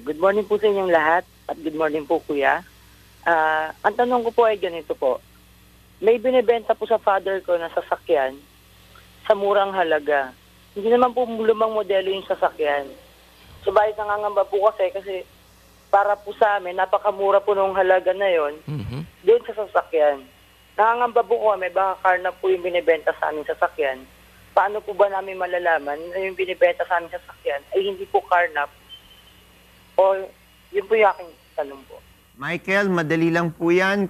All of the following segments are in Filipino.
Good morning po sa inyong lahat at good morning po kuya. Ang tanong ko po ay ganito po. May binibenta po sa father ko na sasakyan sa murang halaga. Hindi naman po lumang modelo yung sasakyan. Subalit nangangamba po kasi para po sa amin, napakamura po nung halaga na yon doon sa sasakyan. Nangangamba po kami, baka car na po yung binibenta sa aming sasakyan. Paano po ba namin malalaman na yung binibenta sa aming sasakyan ay hindi po carnap? O yun po yung aking tanong po. Michael, madali lang po yan.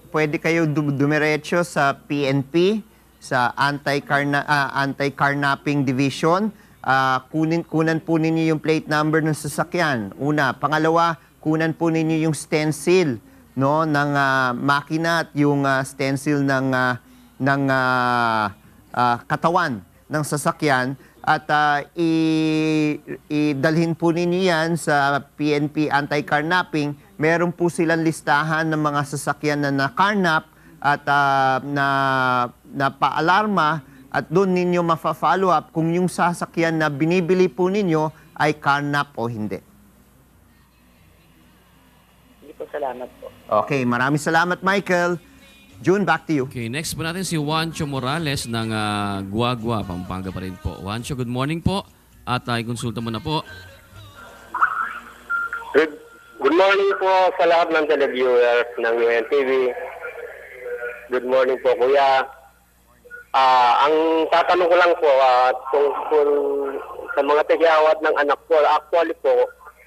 Pwede kayo dumiretso sa PNP, sa Anti-Carnapping Division. Kunan po ninyo yung plate number ng sasakyan. Una. Pangalawa, kunan po ninyo yung stencil ng makina at yung stencil ng katawan ng sasakyan. At idalhin po ninyo yan sa PNP Anti-Carnapping. Meron po silang listahan ng mga sasakyan na na-carnap at na pa-alarma at doon ninyo mafa-follow up kung yung sasakyan na binibili po ninyo ay carnap o hindi. Hindi po, salamat po. Okay, maraming salamat Michael. June, back to you. Okay, next po natin si Juancho Morales ng Guagua, Pampanga pa rin po. Juancho, good morning po. At i-consulta mo na po. Good morning po sa lahat ng televiewers ng UNTV. Good morning po, kuya. Ang tatanong ko lang po tungkol sa mga tigyawat ng anak ko. Actually po,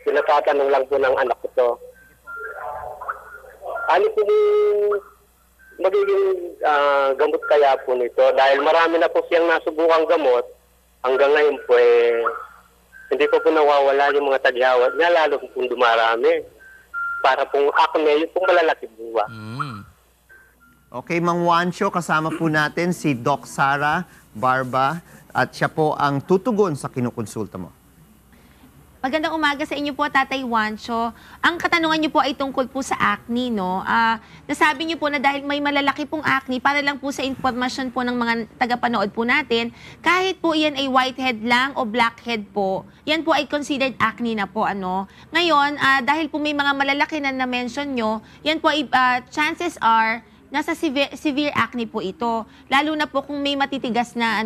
pinatatanong lang po ng anak ko to. Ano po magiging gamot kaya po nito? Dahil marami na po siyang nasubukang gamot. Hanggang ngayon po hindi po nawawala yung mga tagyawat niya, lalo kung dumarami. Para pong acne, yung pong malalaki buwa. Okay, Mang Juancho, kasama po natin si Doc Sara Barba at siya po ang tutugon sa kinukonsulta mo. Magandang umaga sa inyo po, Tatay Juancho. Ang katanungan niyo po ay tungkol po sa acne, no? Nasabi niyo po na dahil may malalaki pong acne, para lang po sa informasyon po ng mga tagapanood po natin, kahit po yan ay whitehead lang o blackhead po, yan po ay considered acne na po, ano? Ngayon, dahil po may mga malalaki na na-mention nyo, yan po ay chances are nasa severe acne po ito. Lalo na po kung may matitigas na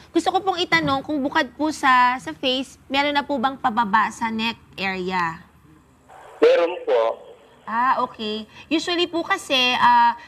Gusto ko pong itanong kung bukod po sa face, meron na po bang pababa sa neck area? Meron po. Okay. Usually po kasi,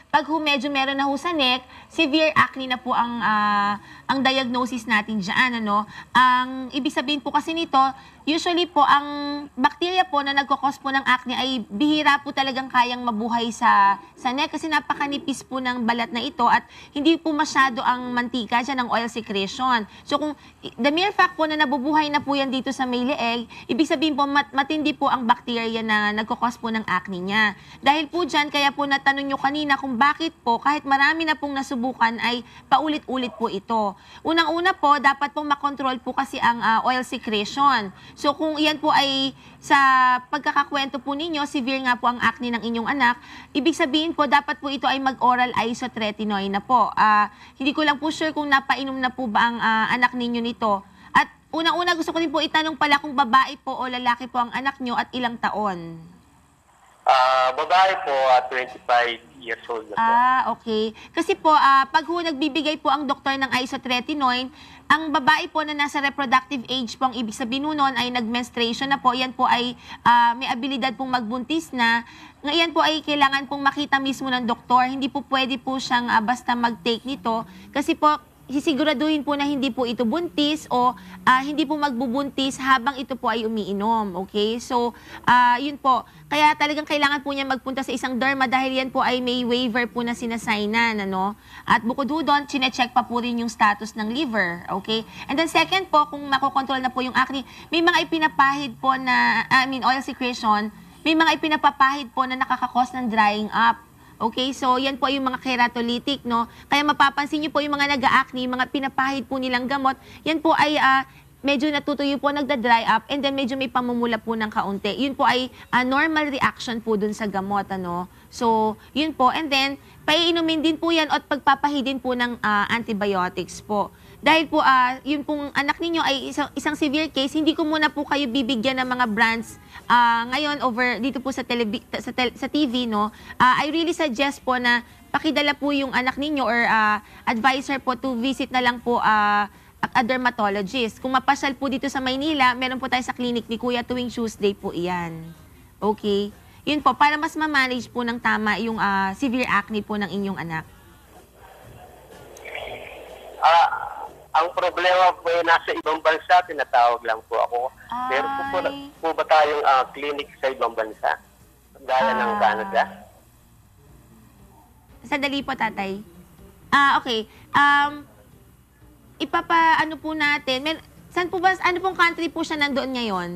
pag medyo meron na ho sa neck, severe acne na po ang diagnosis natin dyan, Ang ibig sabihin po kasi nito, usually po, ang bacteria po na nagkakos po ng acne ay bihira po talagang kayang mabuhay sa neck kasi napakanipis po ng balat na ito at hindi po masyado ang mantika dyan, ng oil secretion. So kung the mere fact po na nabubuhay na po yan dito sa may leeg, ibig sabihin po matindi po ang bacteria na nagkakos po ng acne niya. Dahil po dyan, kaya po natanong nyo kanina kung bakit po kahit marami na pong nasubukan ay paulit-ulit po ito. Unang-una po, dapat pong makontrol po kasi ang oil secretion. So kung iyan po ay sa pagkakakwento po ninyo, severe nga po ang acne ng inyong anak, ibig sabihin po dapat po ito ay mag-oral isotretinoin na po. Hindi ko lang po sure kung napainom na po ba ang anak ninyo nito. At unang-una gusto ko din po itanong pala kung babae po o lalaki po ang anak nyo at ilang taon. Babae po, 25 years old na po. Okay. Kasi po, pag nagbibigay po ang doktor ng isotretinoin, ang babae po na nasa reproductive age po, ang ibig sabihin nun ay nag-menstruation na po, yan po ay may abilidad pong magbuntis na. Ngayon po ay kailangan pong makita mismo ng doktor. Hindi po pwede po siyang basta mag-take nito. Kasi po, sisiguraduhin po na hindi po ito buntis o hindi po magbubuntis habang ito po ay umiinom. Okay? So, yun po. Kaya talagang kailangan po niya magpunta sa isang derma dahil yan po ay may waiver po na sinasaynan. At bukod doon, chinecheck pa po rin yung status ng liver. Okay? And then second po, kung makokontrol na po yung acne, may mga ipinapahid po na, oil secretion, may mga ipinapapahid po na nakakakos ng drying up. Okay, so yan po yung mga keratolytic, Kaya mapapansin niyo po yung mga nag-acne, mga pinapahid po nilang gamot, yan po ay medyo natutuyo po, nagda-dry up, and then medyo may pamumula po ng kaunti. Yun po ay normal reaction po dun sa gamot, So, yun po. And then, paiinumin din po yan at pagpapahidin po ng antibiotics po. dahil po yun pong anak ninyo ay isang severe case, hindi ko muna po kayo bibigyan ng mga brands ngayon over dito po sa sa TV, no. I really suggest po na pakidala po yung anak ninyo or advisor po to visit na lang po a dermatologist. Kung mapasyal po dito sa Maynila, meron po tayo sa clinic ni Kuya tuwing Tuesday po iyan. Okay? Yun po, para mas ma-manage po ng tama yung severe acne po ng inyong anak. Ang problema po ay nasa ibang bansa, tinatawag lang po ako. Meron po ba tayong clinic sa ibang bansa? Gaya ng Canada? Sandali po, tatay. Okay. Ano po natin? Saan po ba, ano pong country po siya nandoon ngayon?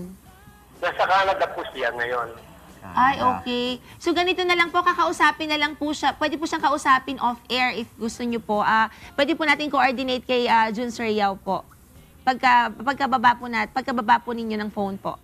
Nasa Canada po siya ngayon. Ay, okay. So, ganito na lang po, kakausapin na lang po siya. Pwede po siyang kausapin off-air if gusto niyo po. Pwede po natin coordinate kay Jun Sir Yao po. Pagkababa po ninyo ng phone po.